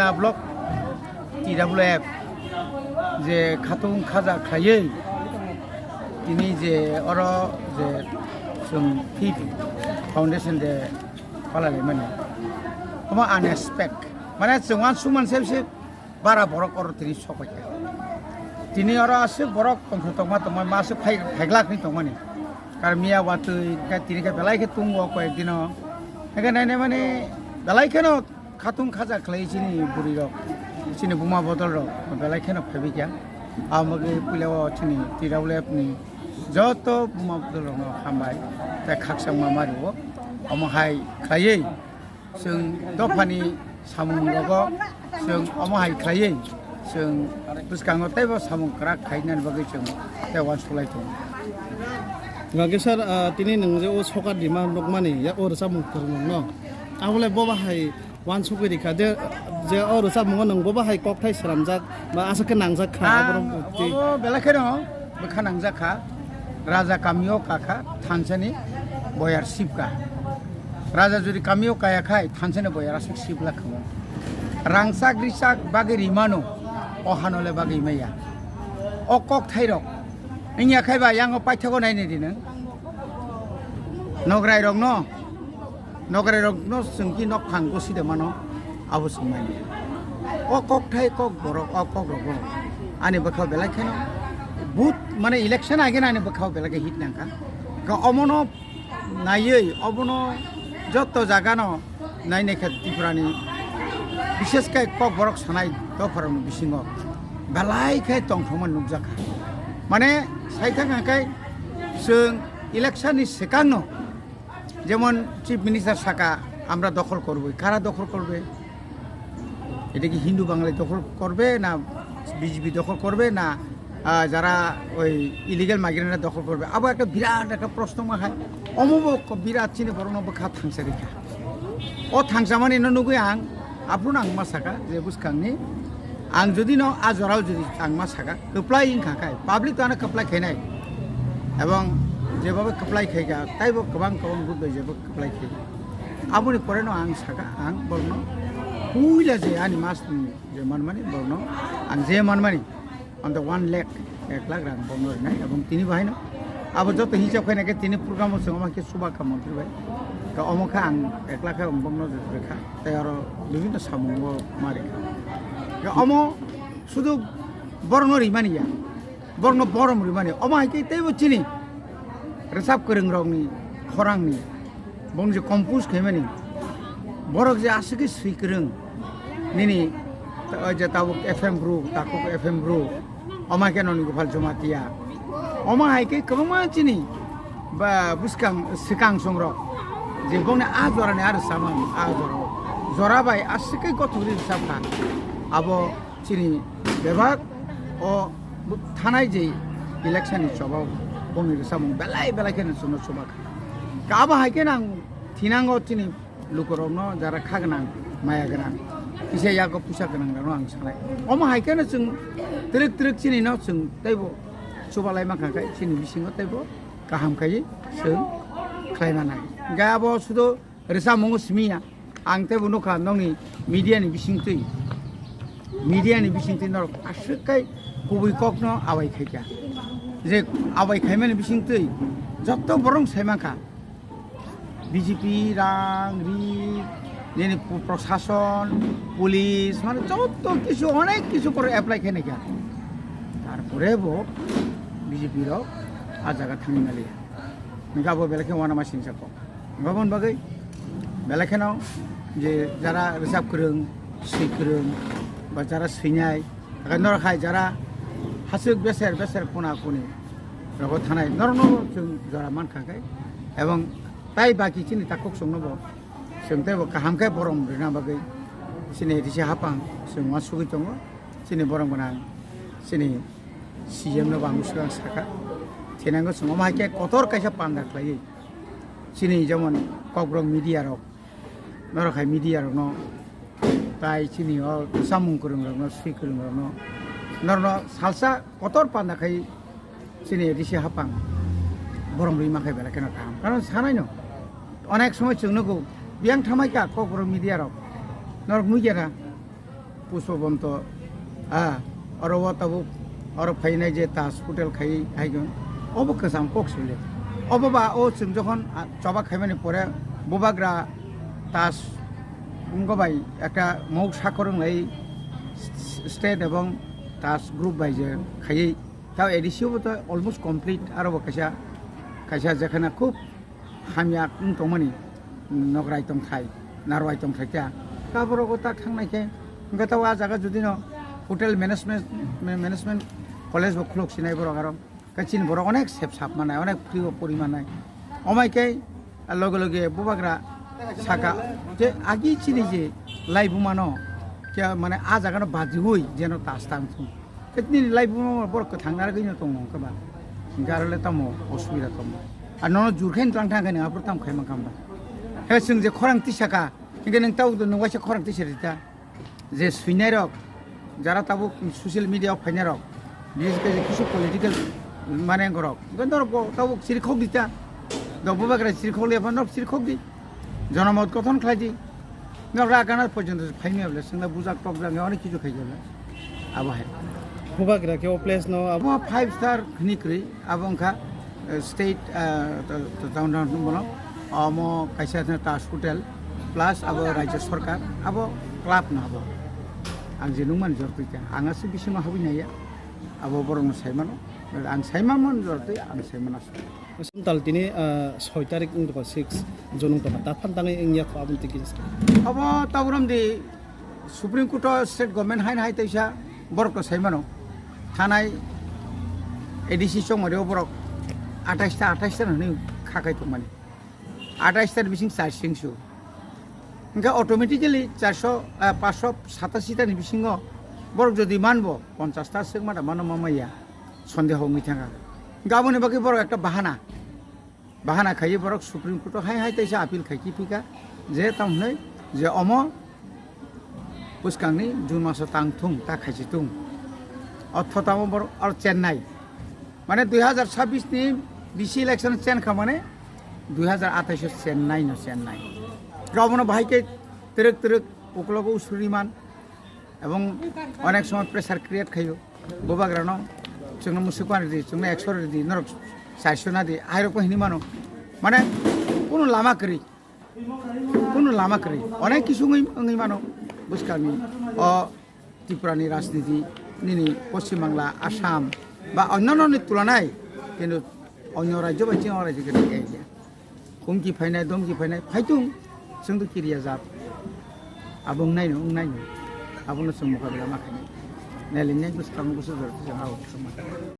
China blog TWF যে খাতুন খাজা খাইयै তিনি যে অর যে जों फिट फाउंडेशन दे पालाले माने हमा अनएक्सपेक्ट माने जोंहा सुमान सेबसे बारा बरक और तिनि सबाय तिनि अर आसे बरक तंख तंमा तंमा मासे फाइग्लाखनि तंमाने कार मिया वातै का तिनि का बेलायखे तुंगो कय दिन हेगा नायने माने बेलायखेनो खातुन खाजा खलायसिनि बुरि रक सिनि बुमा बदल रक बेलायखेनो फाबिया आमगे पुलाव तिनि तिरावलेपनि যত बुमाबदल हामबाय दा खाकसां मामारिव अमहाय खायै जों दफानि सामुं रग जों अमहाय खायै जों बुसखाङो ताइबो सामुं क्रा खायनान बागै जों देवान सलायतो गागे सर तिनि नों जे ओ सका दिमा नकमानि या और सामुं करनो न आवले बबाहाय वान सुगेरिखा दे जे और सामुं नों बबाहाय ककथाय सरामजाक बा आसके नांजाक खा बरम बेलाखेनो बखा नांजाखा Raja Kamio Kaka, Tansani, Boyar Sipka. Raja Juri Kamio Kayakai, Tansani Boyar Sipla Kamo. Rangsak Risak Bagi Rimano, Ohanole Bagi Maya. O Kok Tairo. In Yakaiba, young of Patagon anything. No great no. No great no Sunki no can go see the mano. I was in my O Kok Tai Kok Borok or Kok Robo. Anibaka Belakano. Booth माने election आगे नाने बखाव बेलागे hit नांका गा अमनो नायै अबनो जत्तो जागानो नायनेखे त्रिपुरानि विशेषकै कक बरक सानाय दफारनो बिसिङो बेलायखे तंथमन नुजाखा माने साइथांखाय जों इलेक्शननि सिगांनो যেমন চিফ মিনিস্টার সাকা আমরা দখল করব কারা দখল করবে এটা কি হিন্দু বাঙালি দখল করবে না বিজেপি দখল করবে না যারা ওই ইলিগাল মাইগ্রেন্টরা দখল করবে আবার একটা বিরাট একটা প্রশ্ন মাখায় অমুক বিরাট চিনি বরং খা থাংসা রেখা ও থাংসা মানে নুগুই আং আপন আং মাসাকা যে বুসখাंनि आं যদি ন আজরাও যদি আং মাসাকা কপ্লাই ইনখাকাय পাবলিক তো আনা কপ্লাই খাইনাय এবং যেভাবে কপ্লাই খাইগা তাইবো গোबां গ্রুপ যেবো কপ্লাই খাই আবুনি পরে ন আং সাকা আং বর্ণ হুইলা যে আনি মাস যে মানমানি বর্ণ আং যে মানমানি on the 1 lakh 1 lakh rang bonor nai abong tini bahai no abo joto hisab khaina ke tini program o song amake subaka mantri bai ka omokha ang 1 lakh ang bongno rekha tai aro bibhinno samungo mari ka omo শুধু বর্ণ রিমানিয়া বর্ণ বরম রিমানি omo haike taibo chini resap koreng rongni khorangni bong je compose khaimani borok je asike suikreng nini je tabuk fm group takuk fm group Oma kenon gopal jomatia Oma haike kama chini ba buskang sikang songrok je bongna azorane ar saman azoro zorabai asike goturi sabha abo chini bebak o thanai je election ni chobao bongni samung belai belai ken sono sobak kaba haike nang thinango chini lukorogno jara khagnang maya ganang इसे याको पुसा गोनां दं आं सानाय अमा हायखानो जों track track चिनि न जों ताइबो सुबालाय माखाखाय चिनि बिसिङो ताइबो गाहामखाय जों खायमानाय गाबो सुदो रेसा मंगो सिमिया आं ताइबो नखा नंनि मिडियानि बिसिंथै न आसुखाय गुबै ककनो आवाय खायगा जे आवाय खायमानि बिसिंथै जत्त बरं सायमाखा बिजेपि रां रि যেনে প্রশাসন পুলিশ মানে যত কিছু অনেক কিছু করে অ্যাপ্লাই খাই নাকি তারপরেও বিজেপির আর জায়গা থামি নালিয়া গাবো বেলাকে ওয়ানা মাসিন সাপ গাবন বাগै বেলাকেনাव যে যারা রিজার্ভ করং সই করং বা যারা সৈনায় নরখায় যারা হাসুক বেসের কোনা কোনি রগত থানায় নরন जों যারা মানখাখাय এবং তাই বাকি চিনি তাকক संनोबो जोंथाय गाहामखाय बरम रिना बागै सिनि रिसे हापां जों मा सुगै दङ सिनि बरम गोनां सिनि सीएम नो बांगुसगां साखा थेनांगो समाव माहायके कतर कायसा पान्दा खालायै सिनि जेमन ककब्रं मिडिया रक नरखाय मिडिया रक न ताय सिनि अ सामुं करं रक न सुइ करं रक न नरन सालसा कतर पान्दा खाय सिनि रिसे हापां बरम रिमाखाय बेलाकेना काम कारण सानाय न अनेक समय जोंनोगौ बियां थामायका ककब्रं मिडिया रक नरक नुइगेरा পুষ্পবন্ত আরো তাবু আরো ফাইনাই যে তাস হোটেল খাই হাইগন অব কাসাম কক সুলে অববা ও जों যখন চবা খাইমানি পরে ববাগ্রা তাস গবাই একটা মৌক সাকরং এই স্টেট এবং তাস গ্রুপ বাই যে খাই তাও এডিসিও তো অলমোস্ট কমপ্লিট আরো কাইসা কাইসা যেখানে খুব হামিয়া দংমানি নগরাই দं থাই नारवाय दं थाइता ताबरग ता थांनायखे गताव आ जागा जुदि न होटेल मैनेजमेंट कलेज बो खुलक सिनाय बर आरो काचिन बर अनेक सेफ साप मानाय अनेक फ्री परिमानाय अमायके लगे लगे बबाग्रा साका जे आगि चिनि जे लाइबु मानो के माने आ जागा न बाजि होय जेनो तास तां केतनि लाइबु बर क थांनार गइनो दं नंकबा गारले तमो असुबिदा तमो आ न जुरखेन थां थांखाय नङा प्रथम खायमा खामबा हे जों जे खरां तिसाका इनके नों ताव नोंवासे खरां तिसारिता जे सुइनाय रक जारा ताबो ससियेल मिडियायाव फायनाय रक बिस के किछु पलिटिकल माने गरक गन्दर ताबो सिरखक दिता दबबाग्रा सिरखक लेबा नक सिरखक दि जनमत गठन खायदि नगरा गाना पर्यन्त फायनायबले जोंना बुजाक टक जाङे अनेक किछु खायजोला आबहाय बबाग्रा के प्लेस न अब 5 स्टार खनिक्रि आबंखा स्टेट टाउन बनो अमो कैसे तास होटेल प्लस अब राज्य सरकार अब क्लाब ना अब आं जेनु मान जरतैया आंगासो बिसिमा हाबिनाया अब बरं साइमानो आं साइमामोन जरतै आं साइमानास सुनताल तिनि 6 तारिख 6 जुन तमा ता फानताङै इंया खाबुन तिकिस अब ताबरम दि सुप्रीम कोर्ट स्टेट गवर्नमेंट हाइन हाइ तैसा बरक साइमानो थानाय एडिसि समरे बरक 28 ता हनै खाखाय तो माने 28 तार बिसिं चार्जिंसु इनका अटोमेटिकली 587 तानि बिसिङो बरक जदि मानबो 50 ता सिग मादा मानो मामाया सन्देह हमै थाङा गाबोन बाकी बरक একটা बाहाना खायो बरक सुप्रीम कोर्ट हाय हाय तैसा आपिल खायखि फिका जे तामनै जे अम पुस्कांनि जुन मासो तांथुं ता खायसिथुं अर्थताम बरक और चेन्नाई माने 2026 नि बिसि इलेक्शन चेन खामाने 2028 चेन्नाई न चेन्नाई गावनो भाइके तेरक उकलगो सुरिमान एवं अनेक समय प्रेसार क्रिएट खायो बबाग्रानो जोंनो मुसुकानि दि जोंनो 100 दि नरक 400 ना दि आइरो को हिनि मानो माने कोनो लामा करि अनेक किसु ngै मानो बुस्कानि अ त्रिपुरानि राजनीति निनि पश्चिम बांला आसाम बा अन्यान्यनि तुलनाय किन्तु अन्य राज्य बायदि राज्य के हुमकि फायनाय दमकि फायनाय फायथुं जोंथ' किरिया जाब आबुं नायनो आबुंनो जों मुखाबिला माखायनाय नायलिनाय बुस्थुखौ जों आवो